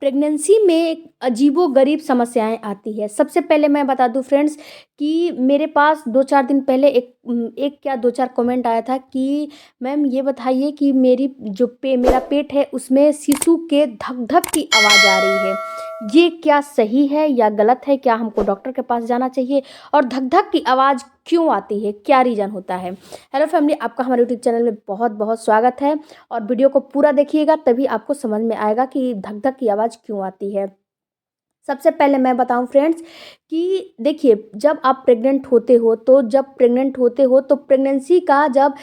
Pregnancy में एक अजीबो-गरीब समस्याएँ आती है। सबसे पहले मैं बता दूँ फ्रेंड्स कि मेरे पास 2-4 दिन पहले एक क्या 2-4 कमेंट आया था कि मैम ये बताइए कि मेरा पेट है उसमें शिशु के धक-धक की आवाज़ आ रही है। ये क्या सही है या गलत है? क्या हमको डॉक्टर के पास जाना चाहिए? और धक-धक की आवाज़ क्यों आती है? क्या रीज़न होता है? हेलो फैमिली, आपका हमारे यूट्यूब चैनल में बहुत-बहुत स्वागत है। और वीडियो को पूरा देखिएगा तभी आपको समझ में आएगा कि धक-धक की आवाज़ क्यों आती है। सबसे पहले मैं बताऊँ फ्रेंड्स कि देखिए, जब प्रेग्नेंट होते हो तो प्रेगनेंसी का जब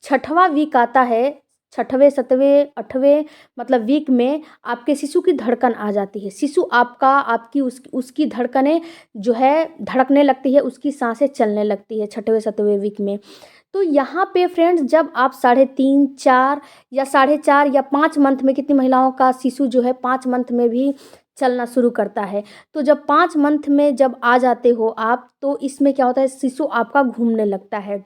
छठवां वीक आता है, छठवें, 7वें, 8वें मतलब वीक में आपके शिशु की धड़कन आ जाती है। शिशु आपका आपकी उसकी धड़कनें जो है धड़कने लगती है, उसकी साँसें चलने लगती है छठवें, 7वें वीक में। तो यहाँ पे फ्रेंड्स जब आप साढ़े 3, 4 या साढ़े 4 या 5 मंथ में, कितनी महिलाओं का शिशु जो है 5 मंथ में भी चलना शुरू करता है। तो जब 5 मंथ में जब आ जाते हो आप, तो इसमें क्या होता है, शिशु आपका घूमने लगता है।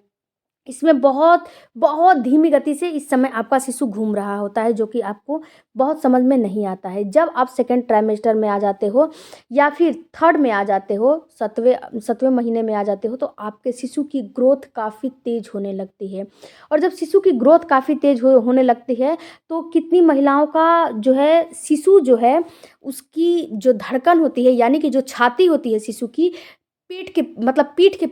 इसमें बहुत बहुत धीमी गति से इस समय आपका शिशु घूम रहा होता है, जो कि आपको बहुत समझ में नहीं आता है। जब आप सेकंड ट्राइमेस्टर में आ जाते हो या फिर थर्ड में आ जाते हो, 7वें महीने में आ जाते हो, तो आपके शिशु की ग्रोथ काफ़ी तेज़ होने लगती है। और जब शिशु की ग्रोथ काफ़ी तेज़ होने लगती है, तो कितनी महिलाओं का जो है शिशु जो है उसकी जो धड़कन होती है, यानी कि जो छाती होती है शिशु की, पीठ के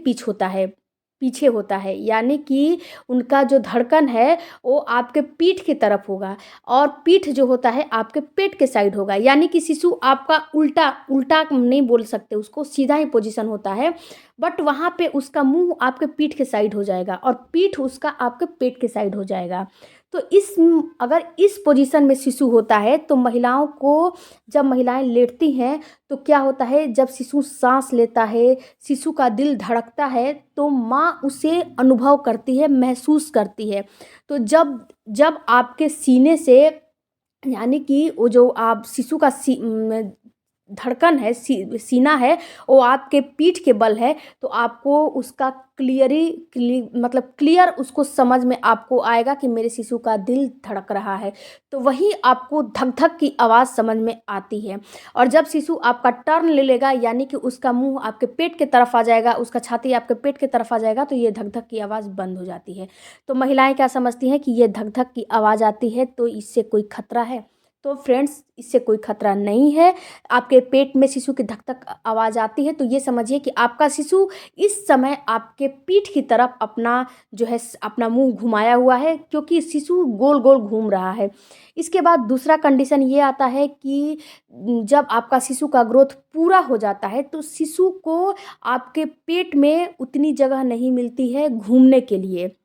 पीछे होता है, यानी कि उनका जो धड़कन है वो आपके पीठ की तरफ होगा और पीठ जो होता है आपके पेट के साइड होगा। यानी कि शिशु आपका उल्टा उल्टा नहीं बोल सकते उसको, सीधा ही पोजीशन होता है, बट वहाँ पे उसका मुंह आपके पीठ के साइड हो जाएगा और पीठ उसका आपके पेट के साइड हो जाएगा। तो अगर इस पोजीशन में शिशु होता है तो महिलाओं को, जब महिलाएं लेटती हैं तो क्या होता है, जब शिशु सांस लेता है, शिशु का दिल धड़कता है, तो माँ उसे अनुभव करती है, महसूस करती है। तो जब जब आपके सीने से, यानी कि वो जो आप शिशु का धड़कन है, सीना है, वो आपके पीठ के बल है, तो आपको उसका क्लियर उसको समझ में आपको आएगा कि मेरे शिशु का दिल धड़क रहा है। तो वही आपको धक-धक की आवाज़ समझ में आती है। और जब शिशु आपका टर्न ले लेगा, यानी कि उसका मुँह आपके पेट की तरफ आ जाएगा, उसका छाती आपके पेट की तरफ आ जाएगा, तो ये धक-धक की आवाज़ बंद हो जाती है। तो महिलाएँ क्या समझती हैं कि ये धक-धक की आवाज़ आती है तो इससे कोई खतरा है। तो फ्रेंड्स, इससे कोई खतरा नहीं है। आपके पेट में शिशु की धक-धक आवाज़ आती है तो ये समझिए कि आपका शिशु इस समय आपके पीठ की तरफ अपना मुँह घुमाया हुआ है, क्योंकि शिशु गोल-गोल घूम रहा है। इसके बाद दूसरा कंडीशन ये आता है कि जब आपका शिशु का ग्रोथ पूरा हो जाता है तो शिशु को आपके पेट में उतनी जगह नहीं मिलती है घूमने के लिए।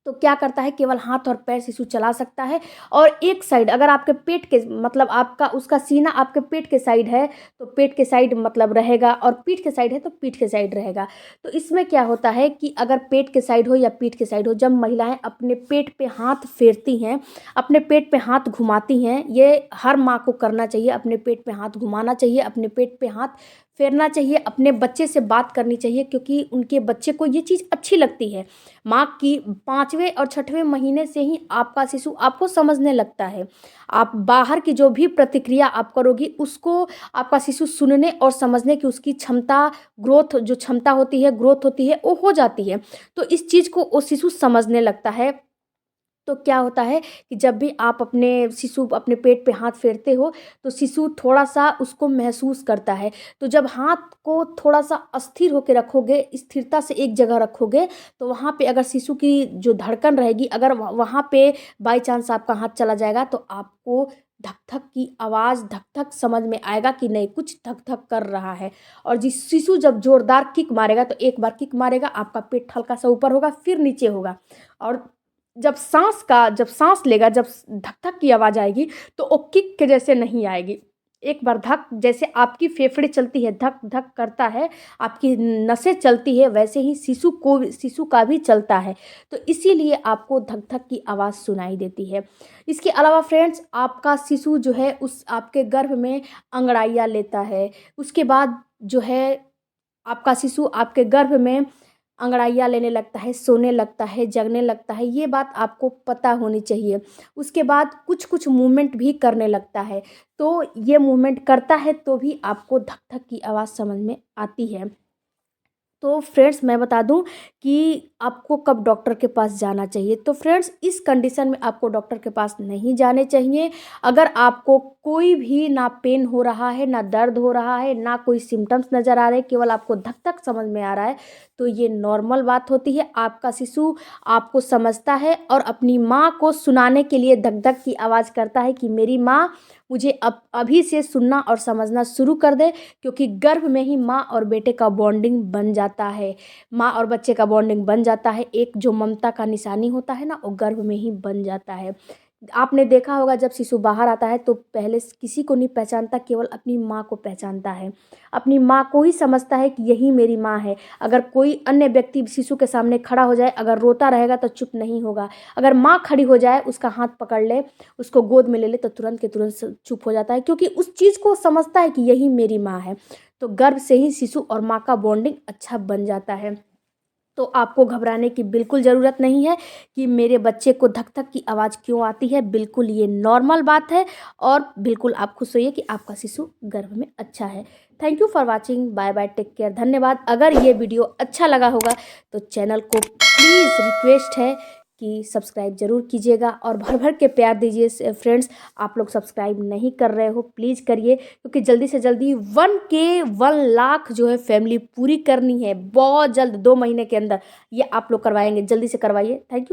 तो क्या करता है, केवल हाथ और पैर शिशु चला सकता है। और एक साइड, अगर आपके पेट के मतलब आपका उसका सीना आपके पेट के साइड है तो पेट के साइड मतलब रहेगा, और पीठ के साइड है तो पीठ के साइड रहेगा। तो इसमें क्या होता है कि अगर पेट के साइड हो या पीठ के साइड हो, जब महिलाएं अपने पेट पे हाथ फेरती हैं, अपने पेट पे हाथ घुमाती हैं, ये हर माँ को करना चाहिए। अपने पेट पे हाथ घुमाना चाहिए, अपने पेट पे हाथ फेरना चाहिए, अपने बच्चे से बात करनी चाहिए, क्योंकि उनके बच्चे को ये चीज़ अच्छी लगती है। माँ की 5वें और 6वें महीने से ही आपका शिशु आपको समझने लगता है। आप बाहर की जो भी प्रतिक्रिया आप करोगी, उसको आपका शिशु सुनने और समझने की उसकी क्षमता होती है, वो हो जाती है। तो इस चीज़ को वो शिशु समझने लगता है। तो क्या होता है कि जब भी आप अपने पेट पे हाथ फेरते हो तो शिशु थोड़ा-सा उसको महसूस करता है। तो जब हाथ को थोड़ा-सा अस्थिर होके रखोगे, स्थिरता से एक जगह रखोगे, तो वहाँ पे अगर शिशु की जो धड़कन रहेगी, अगर वहाँ पे बाय चांस आपका हाथ चला जाएगा तो आपको धक-धक की आवाज़, धक-धक समझ में आएगा कि नहीं, कुछ धक-धक कर रहा है। और जिस शिशु जब ज़ोरदार किक मारेगा, तो एक बार किक मारेगा, आपका पेट हल्का-सा ऊपर होगा, फिर नीचे होगा। और जब सांस लेगा, जब धक-धक की आवाज़ आएगी, तो वो किक के जैसे नहीं आएगी। एक बार धक, जैसे आपकी फेफड़े चलती है, धक-धक करता है, आपकी नसें चलती है, वैसे ही शिशु का भी चलता है। तो इसीलिए आपको धक-धक की आवाज़ सुनाई देती है। इसके अलावा फ्रेंड्स, आपका शिशु जो है उस आपके गर्भ में अंगड़ाइयाँ लेता है। उसके बाद जो है आपका शिशु आपके गर्भ में अंगड़ाइयाँ लेने लगता है, सोने लगता है, जगने लगता है, ये बात आपको पता होनी चाहिए। उसके बाद कुछ-कुछ मूवमेंट भी करने लगता है, तो ये मूवमेंट करता है तो भी आपको धक-धक की आवाज़ समझ में आती है। तो फ्रेंड्स मैं बता दूं कि आपको कब डॉक्टर के पास जाना चाहिए। तो फ्रेंड्स इस कंडीशन में आपको डॉक्टर के पास नहीं जाने चाहिए। अगर आपको कोई भी ना पेन हो रहा है, ना दर्द हो रहा है, ना कोई सिम्टम्स नज़र आ रहे, केवल आपको धक धक समझ में आ रहा है, तो ये नॉर्मल बात होती है। आपका शिशु आपको समझता है और अपनी माँ को सुनाने के लिए धक धक की आवाज़ करता है कि मेरी माँ मुझे अब अभी से सुनना और समझना शुरू कर दे, क्योंकि गर्भ में ही माँ और बेटे का बॉन्डिंग बन जाता है। माँ और बच्चे का बॉन्डिंग बन जाता है, एक जो ममता का निशानी होता है ना, वो गर्भ में ही बन जाता है। आपने देखा होगा जब शिशु बाहर आता है तो पहले किसी को नहीं पहचानता, केवल अपनी माँ को पहचानता है, अपनी माँ को ही समझता है कि यही मेरी माँ है। अगर कोई अन्य व्यक्ति शिशु के सामने खड़ा हो जाए, अगर रोता रहेगा तो चुप नहीं होगा। अगर माँ खड़ी हो जाए, उसका हाथ पकड़ ले, उसको गोद में ले ले, तो तुरंत के तुरंत चुप हो जाता है, क्योंकि उस चीज़ को समझता है कि यही मेरी माँ है। तो गर्भ से ही शिशु और माँ का बॉन्डिंग अच्छा बन जाता है। तो आपको घबराने की बिल्कुल ज़रूरत नहीं है कि मेरे बच्चे को धक-धक की आवाज़ क्यों आती है। बिल्कुल ये नॉर्मल बात है और बिल्कुल आप खुश होइए कि आपका शिशु गर्भ में अच्छा है। Thank you for watching. Bye bye, take care, धन्यवाद। अगर ये वीडियो अच्छा लगा होगा तो चैनल को प्लीज़ रिक्वेस्ट है कि सब्सक्राइब ज़रूर कीजिएगा और भर-भर के प्यार दीजिए फ्रेंड्स। आप लोग सब्सक्राइब नहीं कर रहे हो, प्लीज़ करिए, क्योंकि जल्दी से जल्दी 1K 1 लाख जो है फैमिली पूरी करनी है, बहुत जल्द 2 महीने के अंदर ये आप लोग करवाएंगे। जल्दी से करवाइए। Thank you.